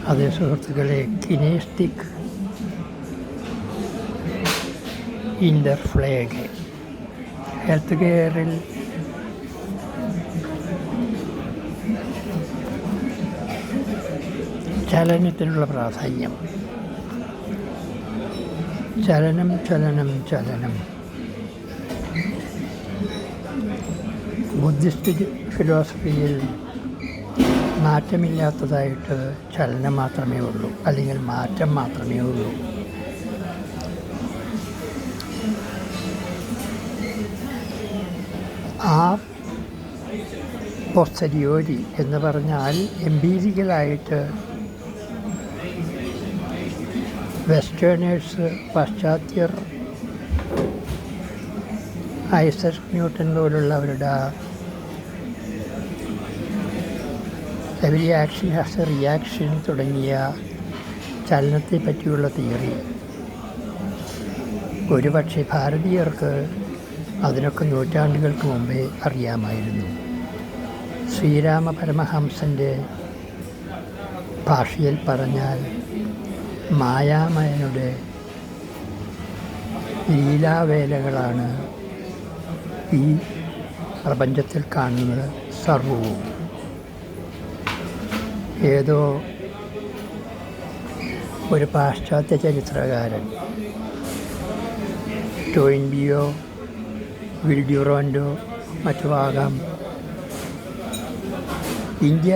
അതേ സുഹൃത്തുക്കളെ, കിനേസ്റ്റിക് ഇൻ്റർഫ്ലേഗ് ഹെൽത്ത് കെയറിൽ ചലനത്തിനുള്ള പ്രാധാന്യം. ചലനം ചലനം ചലനം. ബുദ്ധിസ്റ്റ് ഫിലോസഫിയിൽ മാറ്റമില്ലാത്തതായിട്ട് ചലനം മാത്രമേ ഉള്ളൂ, അല്ലെങ്കിൽ മാറ്റം മാത്രമേ ഉള്ളൂ. ആ പൊസ്റ്റരിയോരി എന്ന് പറഞ്ഞാൽ എംപീരിക്കലായിട്ട് വെസ്റ്റേണേഴ്സ്, പാശ്ചാത്യർ, ഐസക് ന്യൂട്ടൻ പോലുള്ളവരുടെ every action has a reaction തുടങ്ങിയ ചലനത്തെ പറ്റിയുള്ള തിയറി ഒരുപക്ഷെ ഭാരതീയർക്ക് അതിനൊക്കെ നൂറ്റാണ്ടുകൾക്ക് മുമ്പേ അറിയാമായിരുന്നു. ശ്രീരാമ പരമഹംസൻ്റെ ഭാഷയിൽ പറഞ്ഞാൽ മായാമയനുടെ ലീലാവേലകളാണ് ഈ പ്രപഞ്ചത്തിൽ കാണുന്നത് സർവവും. ഏതോ ഒരു പാശ്ചാത്യ ചരിത്രകാരൻ ടോയിൻബിയോ, വിൽഡ്യൂറോൻ്റോ മറ്റുമാകാം, India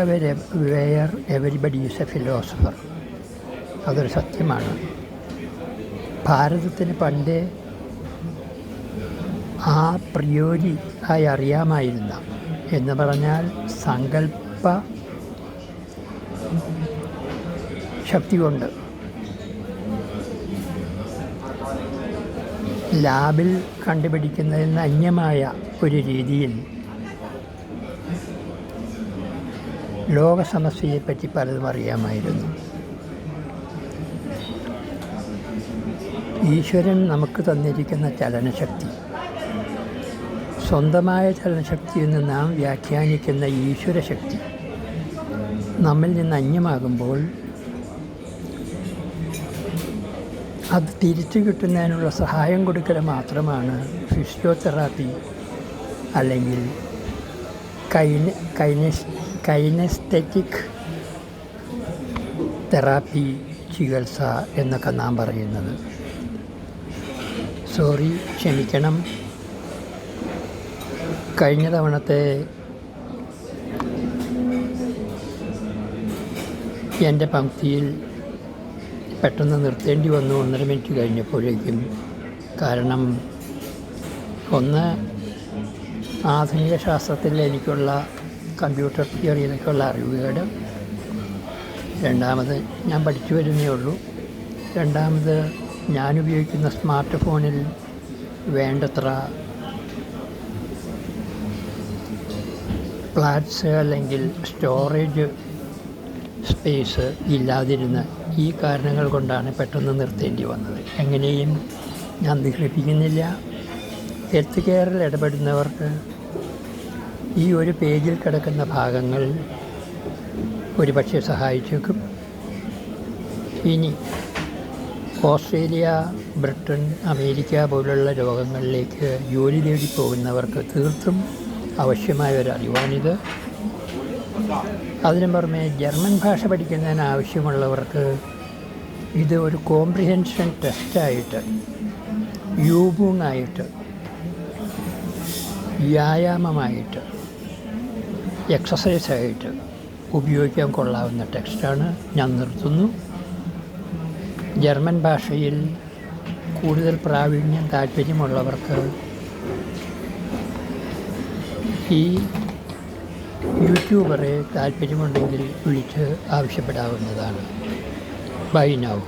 where everybody is a philosopher. അതൊരു സത്യമാണ്. ഭാരതത്തിന് പണ്ടേ ആ പ്രിയോരി ആയി അറിയാമായിരുന്ന, എന്ന് പറഞ്ഞാൽ സങ്കല്പ ശക്തി കൊണ്ട് ലാബിൽ കണ്ടുപിടിക്കുന്നതിന് അന്യമായ ഒരു രീതിയിൽ ലോകസമസ്യയെപ്പറ്റി പലതും അറിയാമായിരുന്നു. ഈശ്വരൻ നമുക്ക് തന്നിരിക്കുന്ന ചലനശക്തി, സ്വന്തമായ ചലനശക്തിയെന്ന് നാം വ്യാഖ്യാനിക്കുന്ന ഈശ്വരശക്തി നമ്മിൽ നിന്ന് അന്യമാകുമ്പോൾ അത് തിരിച്ചു കിട്ടുന്നതിനുള്ള സഹായം കൊടുക്കൽ മാത്രമാണ് ഫിസിയോതെറാപ്പി അല്ലെങ്കിൽ കൈനസ്തെറ്റിക് തെറാപ്പി ചികിത്സ എന്നൊക്കെ നാം പറയുന്നത്. ക്ഷമിക്കണം, കഴിഞ്ഞ തവണത്തെ എൻ്റെ പങ്ക്തിയിൽ പെട്ടെന്ന് നിർത്തേണ്ടി വന്നു 1.5 മിനിറ്റ് കഴിഞ്ഞപ്പോഴേക്കും. കാരണം ഒന്ന്, ആധുനിക ശാസ്ത്രത്തിൽ എനിക്കുള്ള കമ്പ്യൂട്ടർ തിയറിയിലേക്കുള്ള അറിവുകേട്. രണ്ടാമത്, ഞാൻ പഠിച്ചു വരുന്നേ ഉള്ളൂ. രണ്ടാമത്, ഞാനുപയോഗിക്കുന്ന സ്മാർട്ട് ഫോണിൽ വേണ്ടത്ര പ്ലാറ്റ്സ് അല്ലെങ്കിൽ സ്റ്റോറേജ് സ്പേസ് ഇല്ലാതിരുന്ന ഈ കാരണങ്ങൾ കൊണ്ടാണ് പെട്ടെന്ന് നിർത്തേണ്ടി വന്നത്. എങ്ങനെയും ഞാൻ ദീർഘിപ്പിക്കുന്നില്ല. ഹെൽത്ത് കെയറിൽ ഇടപെടുന്നവർക്ക് ഈ ഒരു പേജിൽ കിടക്കുന്ന ഭാഗങ്ങൾ ഒരുപക്ഷെ സഹായിച്ചേക്കും. ഇനി ഓസ്ട്രേലിയ, ബ്രിട്ടൻ, അമേരിക്ക പോലുള്ള ലോകങ്ങളിലേക്ക് ജോലി തേടി പോകുന്നവർക്ക് തീർത്തും ആവശ്യമായ ഒരു അറിവാണിത്. അതിനു പുറമെ ജർമ്മൻ ഭാഷ പഠിക്കുന്നതിന് ആവശ്യമുള്ളവർക്ക് ഇത് ഒരു കോംപ്രിഹെൻഷൻ ടെസ്റ്റായിട്ട്, യൂബുങ്ങായിട്ട്, വ്യായാമമായിട്ട്, എക്സസൈസായിട്ട് ഉപയോഗിക്കാൻ കൊള്ളാവുന്ന ടെക്സ്റ്റാണ്. ഞാൻ നിർത്തുന്നു. ജർമ്മൻ ഭാഷയിൽ കൂടുതൽ പ്രാവീണ്യം താല്പര്യമുള്ളവർക്ക് ഈ യൂട്യൂബറെ താല്പര്യമുണ്ടെങ്കിൽ വിളിച്ച് ആവശ്യപ്പെടാവുന്നതാണ്. Buy now.